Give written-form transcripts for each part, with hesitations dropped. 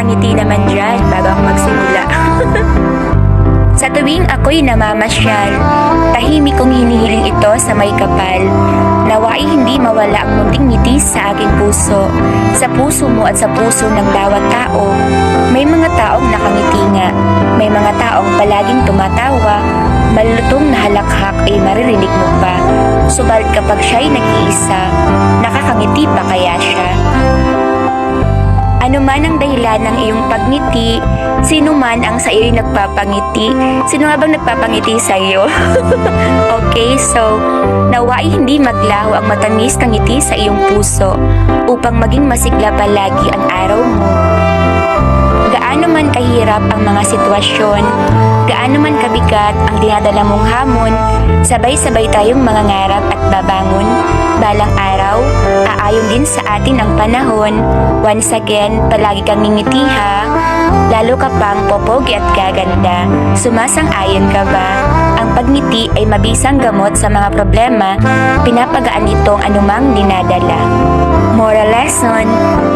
ngiti naman dyan bago ako magsimula. Sa tuwing ako'y namamasyal, tahimik kong hinihiling ito sa may kapal. Nawa'y hindi mawala ang munting ngiti sa aking puso. Sa puso mo at sa puso ng bawat tao, may mga taong nakangiti nga. May mga taong palaging tumatawa, malulutong na halakhak ay maririnig mo pa. Subalit kapag siya'y nag-iisa, nakakangiti pa kaya siya? Ano man ang dahilan ng iyong pagngiti, sino man ang sa iyo'y nagpapangiti, sino nga bang nagpapangiti sa iyo? Okay, so, nawa'y hindi maglaho ang matamis na ngiti sa iyong puso upang maging masigla palagi ang araw mo. Gaano man kahirap ang mga sitwasyon, gaano man kabigat ang dinadala mong hamon, sabay-sabay tayong mangangarap at babangon. Balang araw, aayon din sa atin ang panahon. Once again, palagi kang ngingiti ha. Lalo ka pang popogi at gaganda. Sumasang-ayon ka ba? Ang pagngiti ay mabisang gamot sa mga problema, pinapagaan nitong anumang dinadala. Moral lesson,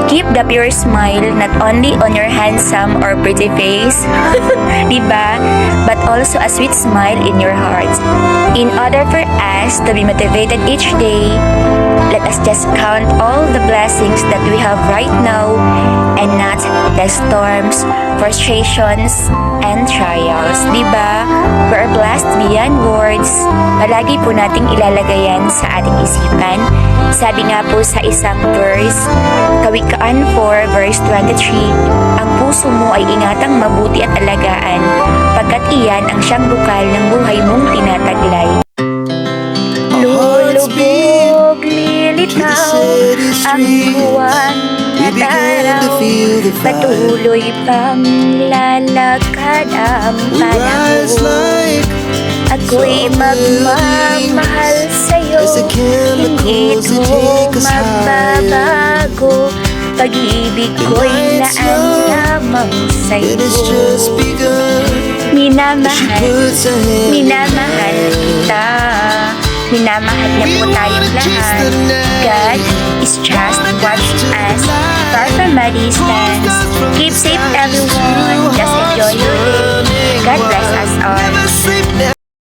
keep the pure smile not only on your handsome or pretty face, diba? But also a sweet smile in your heart. In order for us to be motivated each day, let us just count all the blessings that we have right now and not the storms, frustrations, and trials. Diba? We are blessed beyond words. Palagi po nating ilalagay yan sa ating isipan. Sabi nga po sa isang verse, Kawikaan 4 verse 23, ang puso mo ay ingatang mabuti at alagaan, pagkat iyan ang siyang bukal ng buhay mong tinataglay. Lulubog, lilitaw, ang buwan at araw, patuloy pang lalakad ang panahon. Ako'y magmamahal sa'yo, hindi ito magbabago. Pag-ibig ko'y laan lamang sa'yo. Minamahal kita. Minamahal niya po tayong lahat. God is